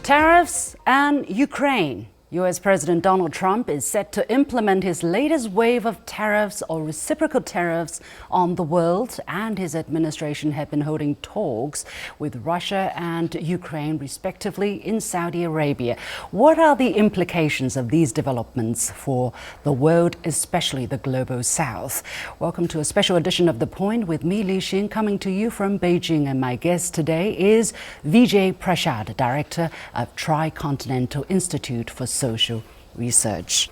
Tariffs and Ukraine. US President Donald Trump is set to implement his latest wave of tariffs or reciprocal tariffs on the world, and his administration had been holding talks with Russia and Ukraine, respectively, in Saudi Arabia. What are the implications of these developments for the world, especially the global south? Welcome to a special edition of The Point with me, Li Xin, coming to you from Beijing. And my guest today is Vijay Prashad, Director of Tricontinental Institute for Social Research.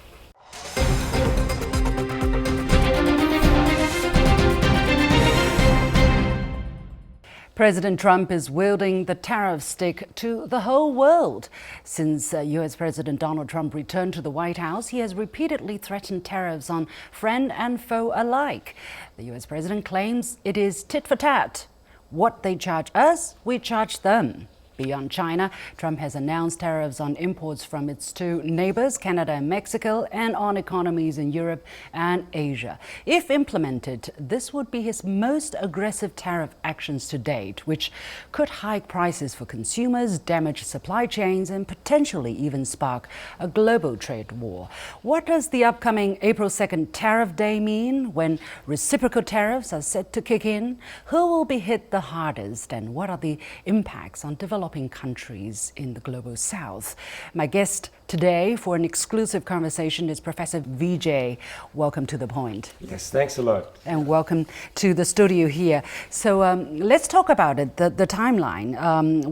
President Trump is wielding the tariff stick to the whole world. Since US President Donald Trump returned to the White House, he has repeatedly threatened tariffs on friend and foe alike. The US President claims it is tit for tat. What they charge us, we charge them. Beyond China, Trump has announced tariffs on imports from its two neighbors, Canada and Mexico, and on economies in Europe and Asia. If implemented, this would be his most aggressive tariff actions to date, which could hike prices for consumers, damage supply chains, and potentially even spark a global trade war. What does the upcoming April 2nd tariff day mean when reciprocal tariffs are set to kick in? Who will be hit the hardest, and what are the impacts on developing countries in the global south? My guest today for an exclusive conversation is Professor Vijay. Welcome to The Point. Yes, thanks a lot. And welcome to the studio here. So let's talk about it, the timeline.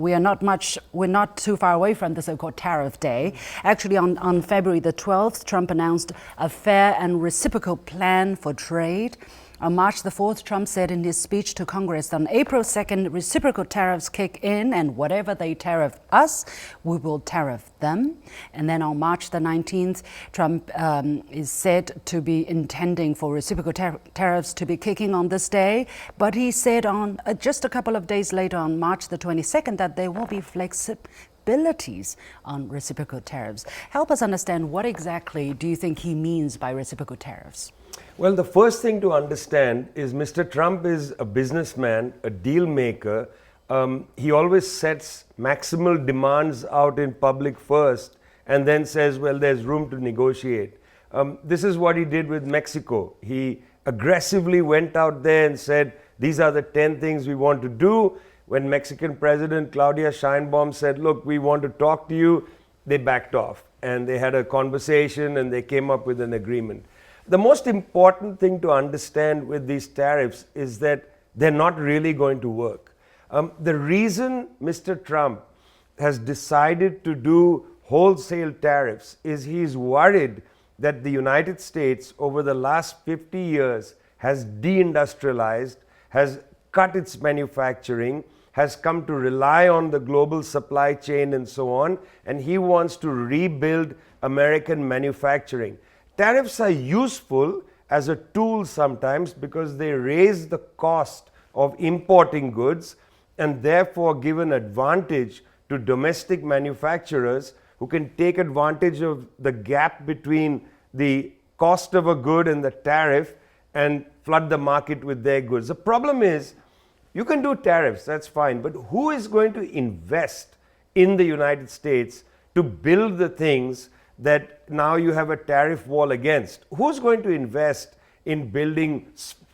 We're not too far away from the so-called tariff day. Actually, on February the 12th, Trump announced a fair and reciprocal plan for trade. On March the 4th, Trump said in his speech to Congress that on April 2nd, reciprocal tariffs kick in, and whatever they tariff us, we will tariff them. And then on March the 19th, Trump is said to be intending for reciprocal tariffs to be kicking on this day. But he said on just a couple of days later, on March the 22nd, that there will be flexibilities on reciprocal tariffs. Help us understand, what exactly do you think he means by reciprocal tariffs? Well, the first thing to understand is Mr. Trump is a businessman, a deal maker. He always sets maximal demands out in public first and then says, well, there's room to negotiate. This is what he did with Mexico. He aggressively went out there and said, these are the 10 things we want to do. When Mexican President Claudia Sheinbaum said, look, we want to talk to you, they backed off. And they had a conversation and they came up with an agreement. The most important thing to understand with these tariffs is that they're not really going to work. The reason Mr. Trump has decided to do wholesale tariffs is he's worried that the United States over the last 50 years has deindustrialized, has cut its manufacturing, has come to rely on the global supply chain and so on, and he wants to rebuild American manufacturing. Tariffs are useful as a tool sometimes because they raise the cost of importing goods and therefore give an advantage to domestic manufacturers who can take advantage of the gap between the cost of a good and the tariff and flood the market with their goods. The problem is, you can do tariffs, that's fine, but who is going to invest in the United States to build the things that now you have a tariff wall against? Who's going to invest in building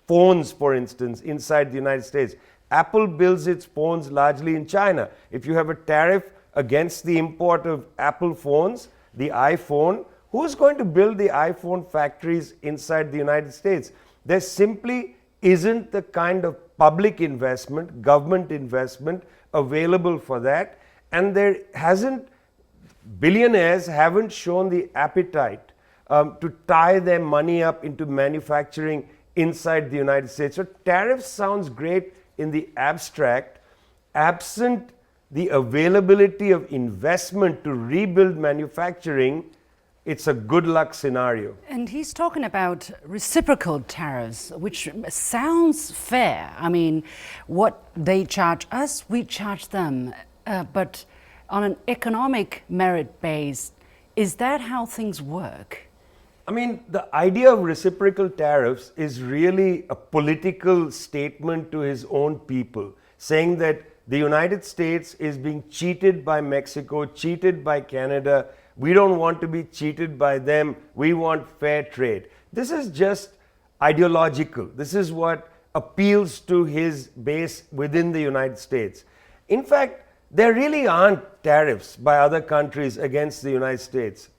phones, for instance, inside the United States? Apple builds its phones largely in China. If you have a tariff against the import of Apple phones, the iPhone, who's going to build the iPhone factories inside the United States? There simply isn't the kind of public investment, government investment available for that, and billionaires haven't shown the appetite to tie their money up into manufacturing inside the United States. So tariffs sounds great in the abstract. Absent the availability of investment to rebuild manufacturing, it's a good luck scenario. And he's talking about reciprocal tariffs, which sounds fair. I mean, what they charge us, we charge them. But on an economic merit base, is that how things work? I mean, the idea of reciprocal tariffs is really a political statement to his own people, saying that the United States is being cheated by Mexico, cheated by Canada. We don't want to be cheated by them. We want fair trade. This is just ideological. This is what appeals to his base within the United States. In fact, there really aren't tariffs by other countries against the United States.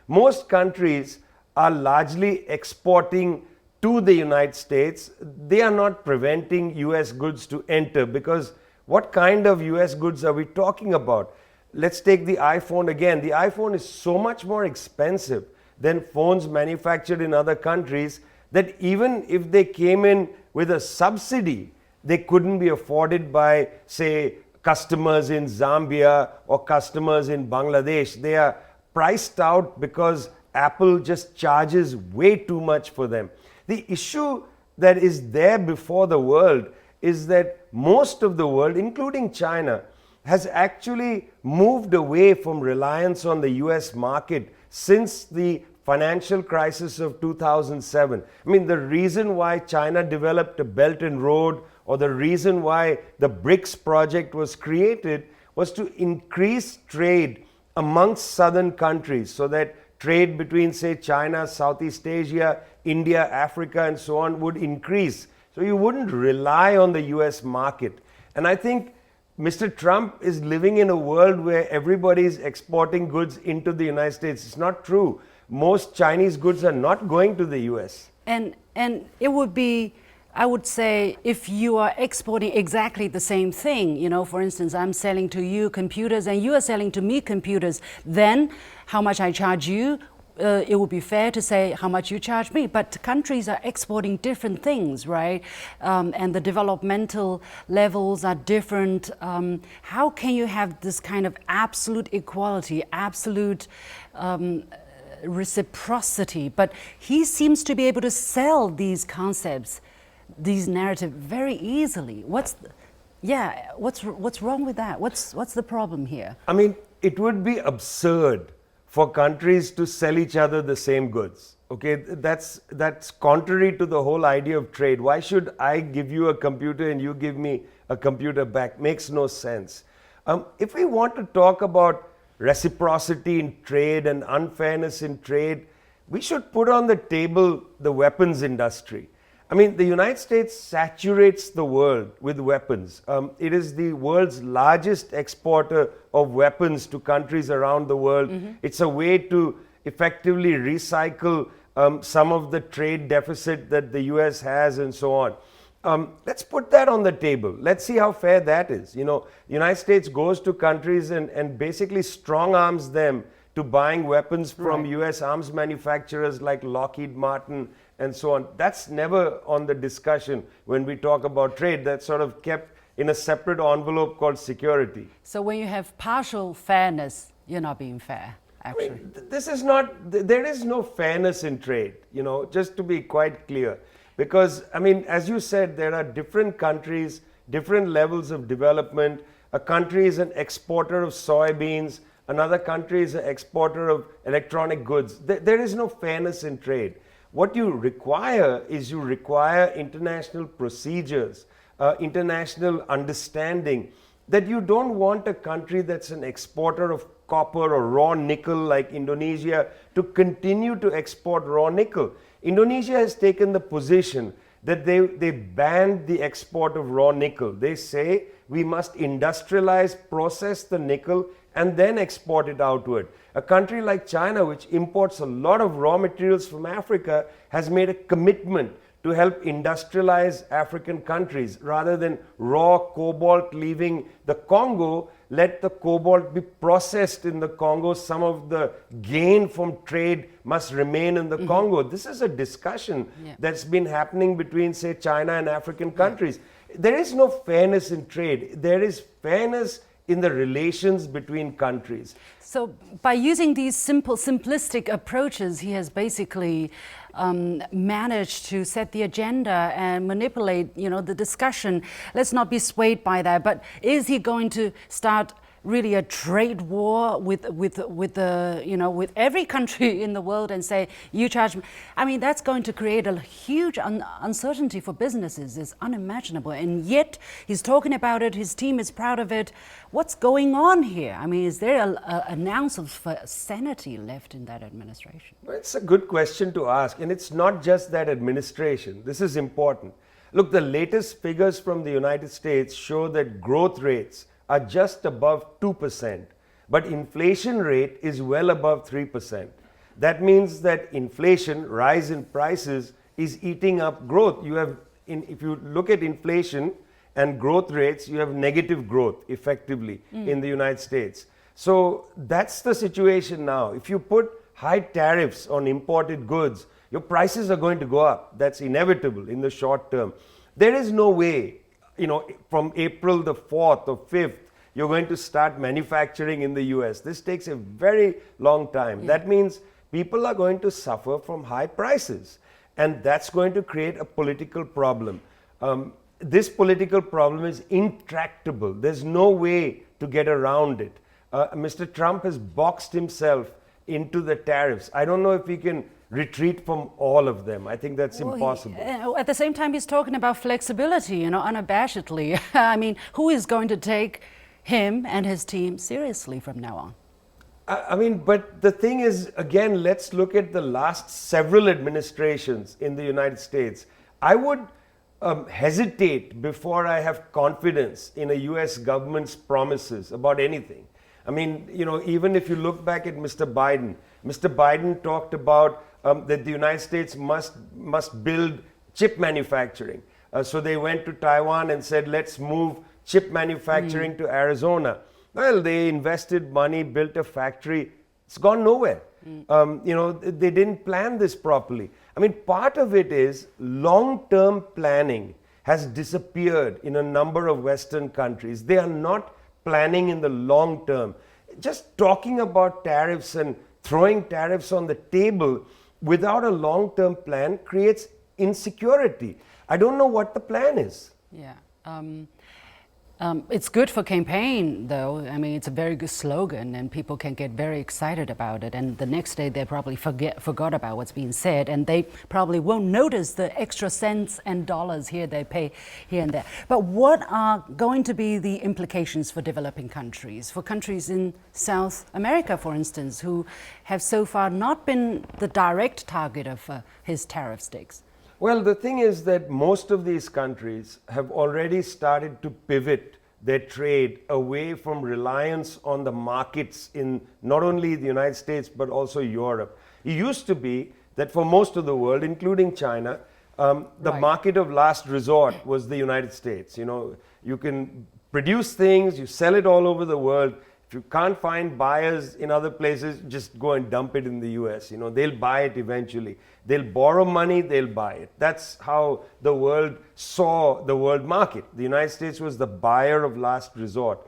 Most countries are largely exporting to the United States. They are not preventing US goods to enter, because what kind of US goods are we talking about? Let's take the iPhone again. The iPhone is so much more expensive than phones manufactured in other countries that even if they came in with a subsidy, they couldn't be afforded by, say, customers in Zambia or customers in Bangladesh. They are priced out because Apple just charges way too much for them. The issue that is there before the world is that most of the world, including China, has actually moved away from reliance on the US market since the financial crisis of 2007. I mean, the reason why China developed a Belt and Road, or the reason why the BRICS project was created, was to increase trade amongst southern countries, so that trade between, say, China, Southeast Asia, India, Africa, and so on would increase. So you wouldn't rely on the US market. And I think Mr. Trump is living in a world where everybody is exporting goods into the United States. It's not true. Most Chinese goods are not going to the US. And it would be, I would say, if you are exporting exactly the same thing, you know, for instance, I'm selling to you computers and you are selling to me computers, then how much I charge you, it would be fair to say how much you charge me. But countries are exporting different things, right? And the developmental levels are different. How can you have this kind of absolute equality, absolute reciprocity? But he seems to be able to sell these concepts, these narratives very easily. What's wrong with that? What's the problem here? I mean, it would be absurd for countries to sell each other the same goods. Okay, that's contrary to the whole idea of trade. Why should I give you a computer and you give me a computer back? Makes no sense. If we want to talk about reciprocity in trade and unfairness in trade, we should put on the table the weapons industry. I mean, the United States saturates the world with weapons. It is the world's largest exporter of weapons to countries around the world. Mm-hmm. It's a way to effectively recycle some of the trade deficit that the US has and so on. Let's put that on the table. Let's see how fair that is. You know, the United States goes to countries and basically strong arms them to buying weapons from US arms manufacturers like Lockheed Martin and so on. That's never on the discussion when we talk about trade. That's sort of kept in a separate envelope called security. So when you have partial fairness, you're not being fair, actually. I mean, there is no fairness in trade, you know, just to be quite clear. Because, I mean, as you said, there are different countries, different levels of development. A country is an exporter of soybeans. Another country is an exporter of electronic goods. There is no fairness in trade. What you require is international procedures, international understanding, that you don't want a country that's an exporter of copper or raw nickel like Indonesia to continue to export raw nickel. Indonesia has taken the position that they banned the export of raw nickel. They say we must industrialize, process the nickel, and then export it outward. A country like China, which imports a lot of raw materials from Africa, has made a commitment to help industrialize African countries. Rather than raw cobalt leaving the Congo, let the cobalt be processed in the Congo. Some of the gain from trade must remain in the Congo. This is a discussion that's been happening between, say, China and African countries. There is no fairness in trade. There is fairness in the relations between countries. So by using these simplistic approaches, he has basically managed to set the agenda and manipulate, the discussion. Let's not be swayed by that. But is he going to start really a trade war with the with every country in the world and say you charge me. I mean, that's going to create a huge uncertainty for businesses. It's unimaginable, and yet he's talking about it. His team is proud of it. What's going on here? I mean, is there an ounce of sanity left in that administration? Well, it's a good question to ask, and it's not just that administration. This is important. Look, the latest figures from the United States show that growth rates are just above 2%, but inflation rate is well above 3%. That means that inflation, rise in prices, is eating up growth. If you look at inflation and growth rates, you have negative growth effectively in the United States. So that's the situation now. If you put high tariffs on imported goods, your prices are going to go up. That's inevitable in the short term. There is no way, from April the 4th or 5th, you're going to start manufacturing in the US. This takes a very long time. That means people are going to suffer from high prices, and that's going to create a political problem. This political problem is intractable. There's no way to get around it. Mr. Trump has boxed himself into the tariffs. I don't know if he can retreat from all of them. I think that's impossible. At the same time, he's talking about flexibility, unabashedly. I mean, who is going to take him and his team seriously from now on? I mean, but the thing is, again, let's look at the last several administrations in the United States. I would hesitate before I have confidence in a US government's promises about anything. I mean, even if you look back at Mr. Biden talked about that the United States must build chip manufacturing. So they went to Taiwan and said, let's move chip manufacturing to Arizona. Well, they invested money, built a factory. It's gone nowhere. They didn't plan this properly. I mean, part of it is long-term planning has disappeared in a number of Western countries. They are not planning in the long term. Just talking about tariffs and throwing tariffs on the table without a long-term plan creates insecurity. I don't know what the plan is. Yeah. It's good for campaign, though. I mean, it's a very good slogan, and people can get very excited about it. And the next day, they probably forgot about what's being said, and they probably won't notice the extra cents and dollars here they pay here and there. But what are going to be the implications for developing countries, for countries in South America, for instance, who have so far not been the direct target of his tariff stakes? Well, the thing is that most of these countries have already started to pivot their trade away from reliance on the markets in not only the United States but also Europe. It used to be that for most of the world, including China, the market of last resort was the United States. You can produce things, you sell it all over the world. If you can't find buyers in other places, just go and dump it in the US. They'll buy it eventually. They'll borrow money, they'll buy it. That's how the world saw the world market. The United States was the buyer of last resort.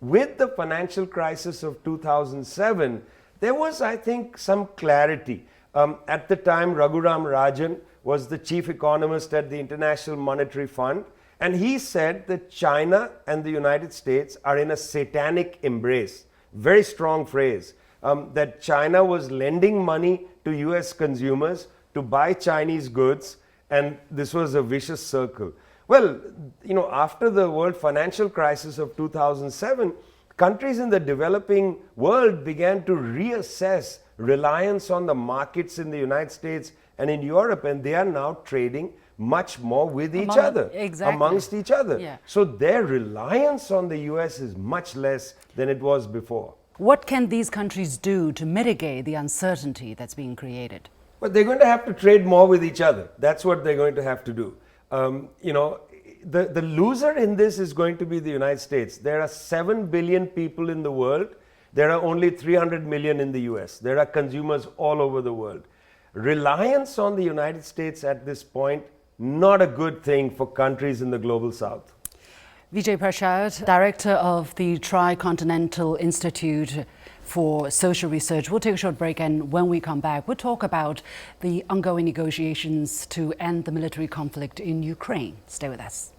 With the financial crisis of 2007, there was, I think, some clarity. At the time, Raghuram Rajan was the chief economist at the International Monetary Fund. And he said that China and the United States are in a satanic embrace. Very strong phrase. That China was lending money to US consumers to buy Chinese goods, and this was a vicious circle. Well, after the world financial crisis of 2007, countries in the developing world began to reassess reliance on the markets in the United States and in Europe, and they are now trading much more with each other, amongst each other. Yeah. So their reliance on the US is much less than it was before. What can these countries do to mitigate the uncertainty that's being created? But they're going to have to trade more with each other. That's what they're going to have to do. The loser in this is going to be the United States. There are 7 billion people in the world. There are only 300 million in the US. There are consumers all over the world. Reliance on the United States at this point, not a good thing for countries in the global south. Vijay Prashad, Director of the Tricontinental Institute for Social Research. We'll take a short break, and when we come back, we'll talk about the ongoing negotiations to end the military conflict in Ukraine. Stay with us.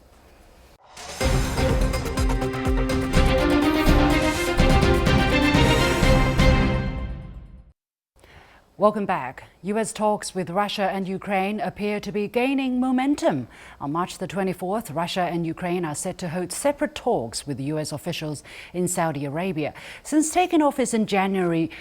Welcome back. U.S. talks with Russia and Ukraine appear to be gaining momentum. On March the 24th, Russia and Ukraine are set to hold separate talks with U.S. officials in Saudi Arabia. Since taking office in January,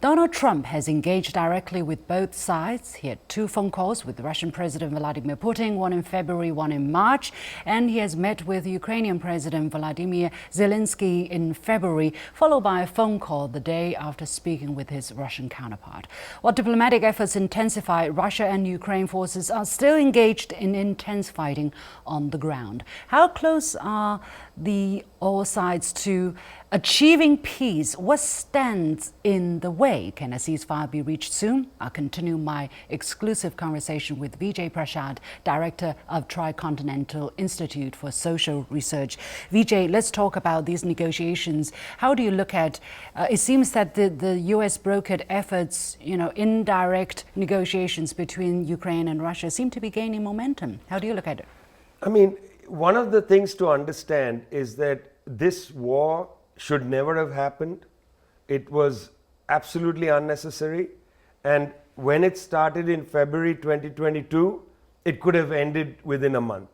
Donald Trump has engaged directly with both sides. He had 2 phone calls with Russian President Vladimir Putin, one in February, one in March, and he has met with Ukrainian President Volodymyr Zelensky in February, followed by a phone call the day after speaking with his Russian counterpart. While diplomatic efforts intensify, Russia and Ukraine forces are still engaged in intense fighting on the ground. How close are all sides to achieving peace? What stands in the way? Can a ceasefire be reached soon? I'll continue my exclusive conversation with Vijay Prashad, Director of Tricontinental Institute for Social Research. Vijay, let's talk about these negotiations. How do you look at, it seems that the US brokered efforts, indirect negotiations between Ukraine and Russia seem to be gaining momentum. How do you look at it? I mean, one of the things to understand is that this war should never have happened. It was absolutely unnecessary. And when it started in February 2022, it could have ended within a month.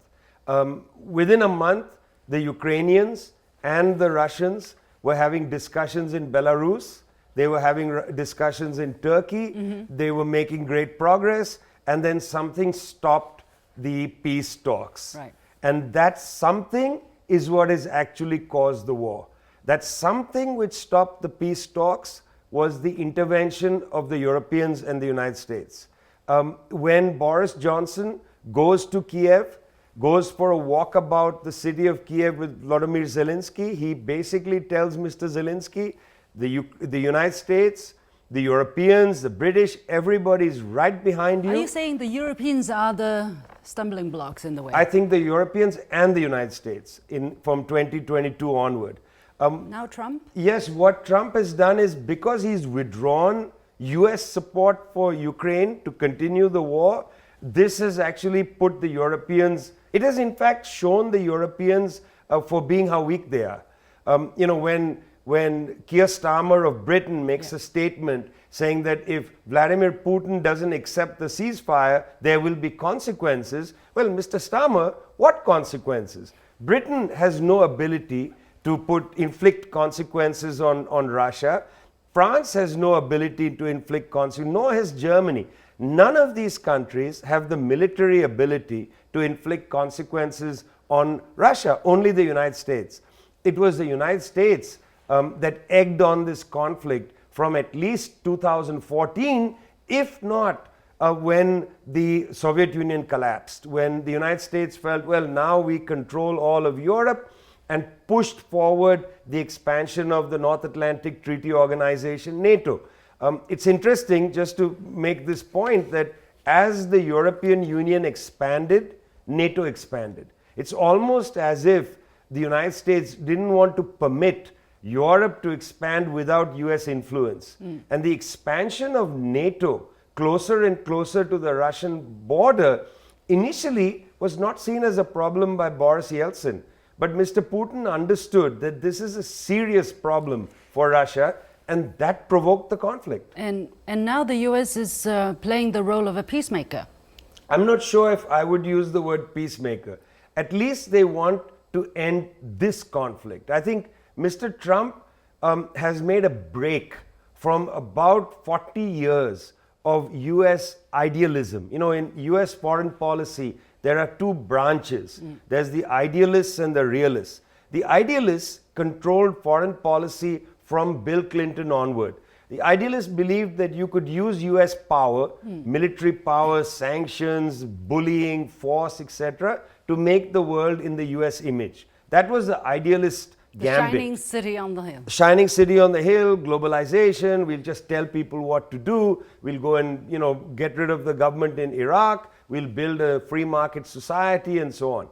Within a month, the Ukrainians and the Russians were having discussions in Belarus. They were having discussions in Turkey. Mm-hmm. They were making great progress. And then something stopped the peace talks. Right. And that something is what has actually caused the war. That something which stopped the peace talks was the intervention of the Europeans and the United States. When Boris Johnson goes to Kiev, goes for a walk about the city of Kiev with Volodymyr Zelensky, he basically tells Mr. Zelensky, the United States, the Europeans, the British, everybody's right behind you. Are you saying the Europeans are the stumbling blocks in the way? I think the Europeans and the United States from 2022 onward. Now Trump? Yes, what Trump has done is, because he's withdrawn US support for Ukraine to continue the war, this has actually put the Europeans, it has in fact shown the Europeans for being how weak they are. When Keir Starmer of Britain makes a statement saying that if Vladimir Putin doesn't accept the ceasefire, there will be consequences. Well, Mr. Starmer, what consequences? Britain has no ability to inflict consequences on Russia. France has no ability to inflict consequences, nor has Germany. None of these countries have the military ability to inflict consequences on Russia, only the United States. It was the United States that egged on this conflict from at least 2014, if not when the Soviet Union collapsed, when the United States felt, well, now we control all of Europe, and pushed forward the expansion of the North Atlantic Treaty Organization, NATO. It's interesting, just to make this point, that as the European Union expanded, NATO expanded. It's almost as if the United States didn't want to permit Europe to expand without US influence. And the expansion of NATO closer and closer to the Russian border initially was not seen as a problem by Boris Yeltsin. But Mr. Putin understood that this is a serious problem for Russia, and that provoked the conflict. And now the US is playing the role of a peacemaker. I'm not sure if I would use the word peacemaker. At least they want to end this conflict. I think Mr. Trump has made a break from about 40 years of US idealism. In US foreign policy, there are 2 branches. There's the idealists and the realists. The idealists controlled foreign policy from Bill Clinton onward. The idealists believed that you could use US power, military power, sanctions, bullying, force, etc., to make the world in the US image. That was the idealist gambit. Shining city on the hill. Shining city on the hill, globalization, we'll just tell people what to do, we'll go and get rid of the government in Iraq, we'll build a free market society, and so on.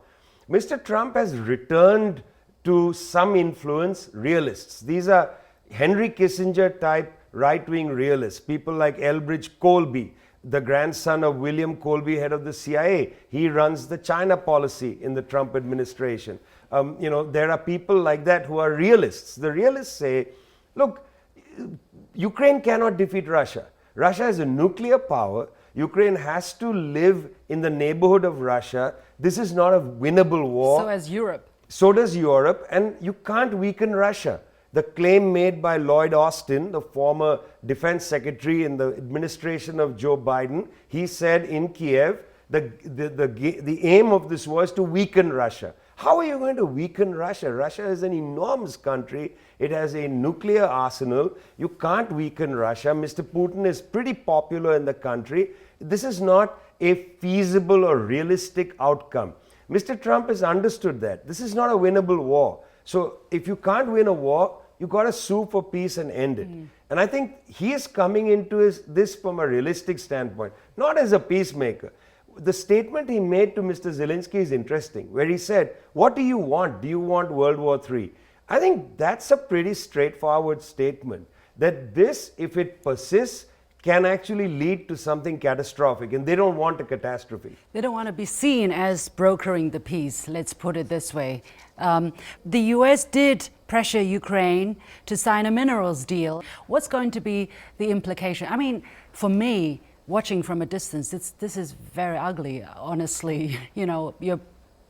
Mr. Trump has returned to some influence realists. These are Henry Kissinger type right-wing realists, people like Elbridge Colby, the grandson of William Colby, head of the CIA. He runs the China policy in the Trump administration. There are people like that who are realists. The realists say, look, Ukraine cannot defeat Russia. Russia is a nuclear power. Ukraine has to live in the neighborhood of Russia. This is not a winnable war. So as Europe. So does Europe, and you can't weaken Russia. The claim made by Lloyd Austin, the former defense secretary in the administration of Joe Biden, he said in Kiev, the aim of this was to weaken Russia. How are you going to weaken Russia? Russia is an enormous country. It has a nuclear arsenal. You can't weaken Russia. Mr. Putin is pretty popular in the country. This is not a feasible or realistic outcome. Mr. Trump has understood that. This is not a winnable war. So if you can't win a war, you've got to sue for peace and end it. And I think he is coming into this from a realistic standpoint, not as a peacemaker. The statement he made to Mr. Zelensky is interesting, where he said, what do you want? Do you want World War III? I think that's a pretty straightforward statement, that this, if it persists, can actually lead to something catastrophic, and they don't want a catastrophe. They don't want to be seen as brokering the peace, let's put it this way. The US did pressure Ukraine to sign a minerals deal. What's going to be the implication? I mean, for me, watching from a distance, this is very ugly, honestly. You know, you're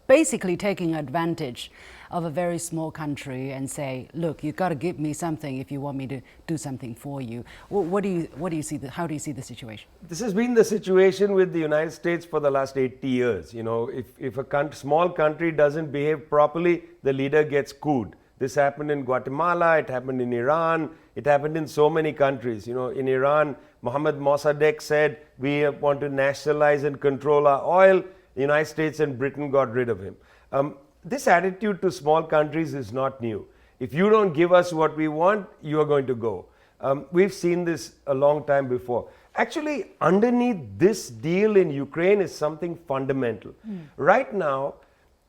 basically taking advantage of a very small country and say, look, you've got to give me something if you want me to do something for you. What do you see? How do you see the situation? This has been the situation with the United States for the last 80 years. You know, if a small country doesn't behave properly, the leader gets couped. This happened in Guatemala, it happened in Iran, it happened in so many countries. You know, in Iran, Mohammad Mossadegh said, we want to nationalize and control our oil. The United States and Britain got rid of him. This attitude to small countries is not new. If you don't give us what we want, you are going to go. We've seen this a long time before. Actually, underneath this deal in Ukraine is something fundamental. Right now,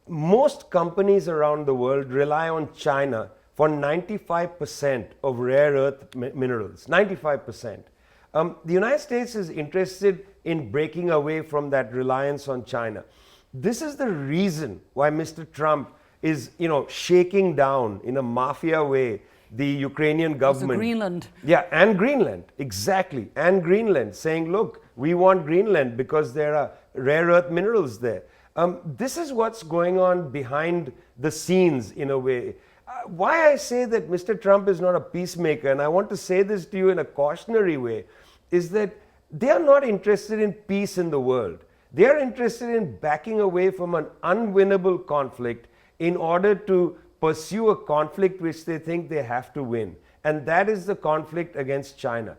most companies around the world rely on China for 95% of rare earth minerals. 95%. The United States is interested in breaking away from that reliance on China. This is the reason why Mr. Trump is, shaking down in a mafia way the Ukrainian government. Also Greenland. Yeah, and Greenland, exactly. And Greenland, saying, look, we want Greenland because there are rare earth minerals there. This is what's going on behind the scenes in a way. Why I say that Mr. Trump is not a peacemaker, and I want to say this to you in a cautionary way, is that they are not interested in peace in the world. They are interested in backing away from an unwinnable conflict in order to pursue a conflict which they think they have to win. And that is the conflict against China.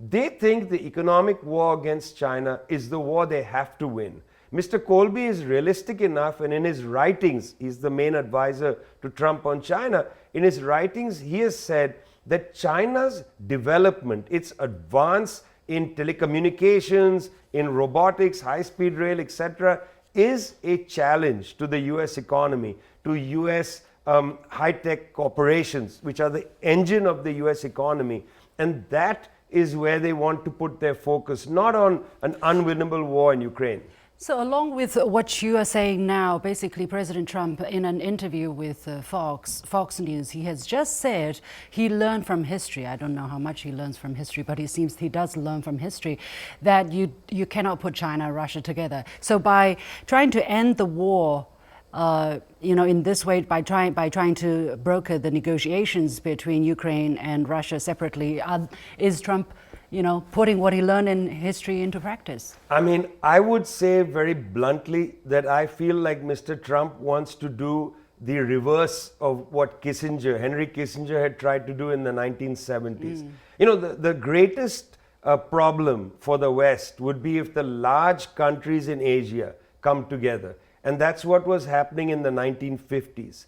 They think the economic war against China is the war they have to win. Mr. Colby is realistic enough, and in his writings, he's the main advisor to Trump on China. In his writings, he has said that China's development, its advance in telecommunications, in robotics, high-speed rail, etc., is a challenge to the US economy, to US high-tech corporations, which are the engine of the US economy. And that is where they want to put their focus, not on an unwinnable war in Ukraine. So along with what you are saying now, basically President Trump, in an interview with Fox News, he has just said he learned from history. I don't know how much he learns from history, but he seems he does learn from history that you cannot put China and Russia together. So by trying to end the war, in this way, by trying to broker the negotiations between Ukraine and Russia separately, is Trump putting what he learned in history into practice? I mean, I would say very bluntly that I feel like Mr. Trump wants to do the reverse of what Henry Kissinger had tried to do in the 1970s. The greatest problem for the West would be if the large countries in Asia come together. And that's what was happening in the 1950s.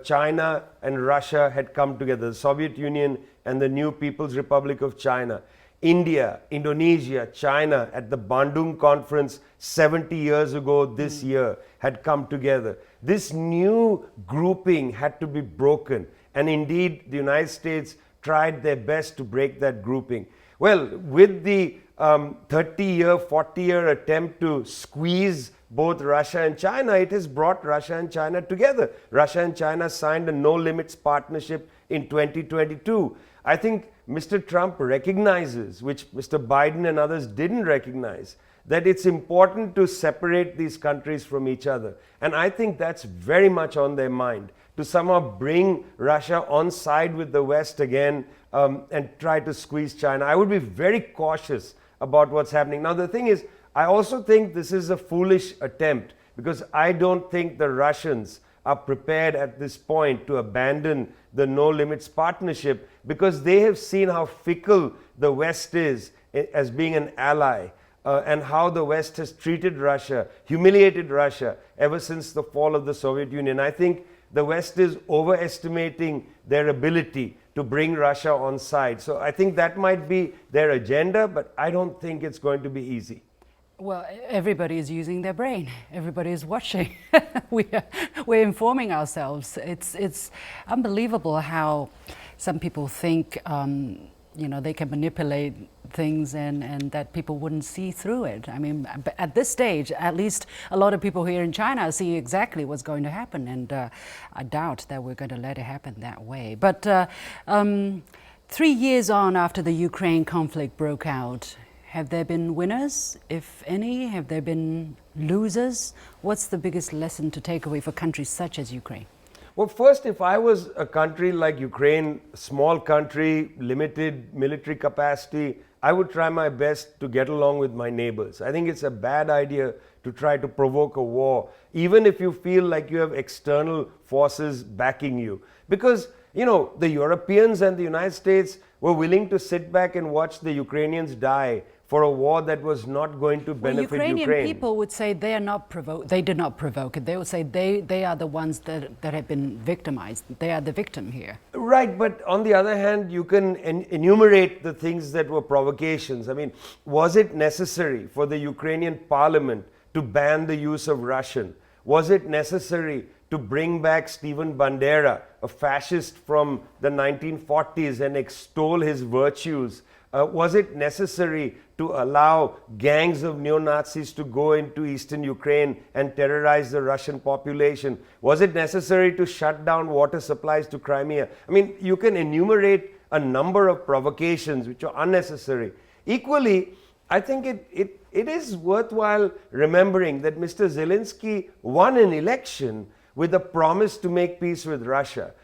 China and Russia had come together, the Soviet Union and the new People's Republic of China. India, Indonesia, China at the Bandung conference 70 years ago this year had come together. This new grouping had to be broken. And indeed, the United States tried their best to break that grouping. Well, with the 30-year, 40-year attempt to squeeze both Russia and China, it has brought Russia and China together. Russia and China signed a no-limits partnership in 2022. I think Mr. Trump recognizes, which Mr. Biden and others didn't recognize, that it's important to separate these countries from each other. And I think that's very much on their mind, to somehow bring Russia on side with the West again and try to squeeze China. I would be very cautious about what's happening. Now, the thing is, I also think this is a foolish attempt, because I don't think the Russians are prepared at this point to abandon the no limits partnership, because they have seen how fickle the West is as being an ally. And how the West has treated Russia, humiliated Russia ever since the fall of the Soviet Union. I think the West is overestimating their ability to bring Russia on side. So I think that might be their agenda, but I don't think it's going to be easy. Well, everybody is using their brain. Everybody is watching. We're informing ourselves. It's unbelievable how some people think they can manipulate things and that people wouldn't see through it. I mean, at this stage, at least a lot of people here in China see exactly what's going to happen, and I doubt that we're going to let it happen that way. But 3 years on after the Ukraine conflict broke out, have there been winners, if any? Have there been losers? What's the biggest lesson to take away for countries such as Ukraine? Well, first, if I was a country like Ukraine, small country, limited military capacity, I would try my best to get along with my neighbors. I think it's a bad idea to try to provoke a war, even if you feel like you have external forces backing you. Because, the Europeans and the United States were willing to sit back and watch the Ukrainians die for a war that was not going to benefit Ukraine. Ukrainian people would say they are not they did not provoke it. They would say they are the ones that have been victimized. They are the victim here. Right, but on the other hand, you can enumerate the things that were provocations. I mean, was it necessary for the Ukrainian parliament to ban the use of Russian? Was it necessary to bring back Stephen Bandera, a fascist from the 1940s, and extol his virtues? Was it necessary to allow gangs of neo-Nazis to go into eastern Ukraine and terrorize the Russian population? Was it necessary to shut down water supplies to Crimea? I mean, you can enumerate a number of provocations which are unnecessary. Equally, I think it is worthwhile remembering that Mr. Zelensky won an election with a promise to make peace with Russia.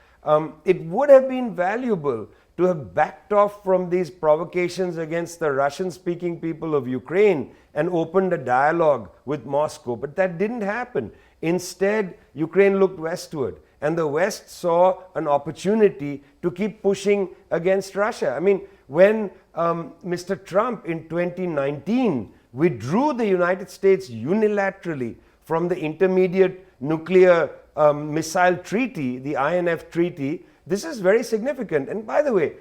It would have been valuable to have backed off from these provocations against the Russian-speaking people of Ukraine and opened a dialogue with Moscow. But that didn't happen. Instead, Ukraine looked westward, and the West saw an opportunity to keep pushing against Russia. I mean, when Mr. Trump in 2019 withdrew the United States unilaterally from the Intermediate Nuclear Missile Treaty, the INF Treaty, this is very significant. And by the way,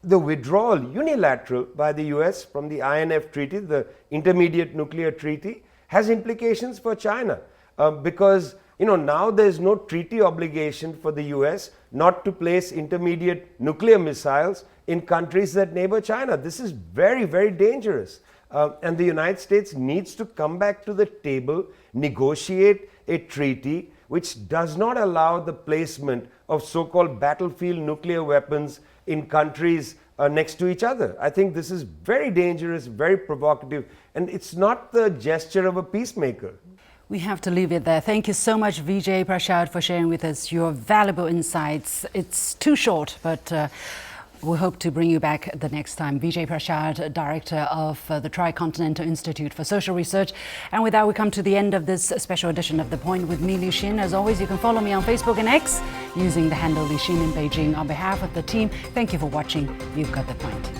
the withdrawal unilateral by the US from the INF Treaty, the Intermediate Nuclear Treaty, has implications for China because now there's no treaty obligation for the US not to place intermediate nuclear missiles in countries that neighbor China. This is very, very dangerous. And the United States needs to come back to the table, negotiate a treaty which does not allow the placement of so-called battlefield nuclear weapons in countries next to each other. I think this is very dangerous, very provocative, and it's not the gesture of a peacemaker. We have to leave it there. Thank you so much, Vijay Prashad, for sharing with us your valuable insights. It's too short, but we hope to bring you back the next time. Vijay Prashad, Director of the Tricontinental Institute for Social Research. And with that, we come to the end of this special edition of The Point with me, Liu Xin. As always, you can follow me on Facebook and X using the handle Liu Xin in Beijing. On behalf of the team, thank you for watching. You've got The Point.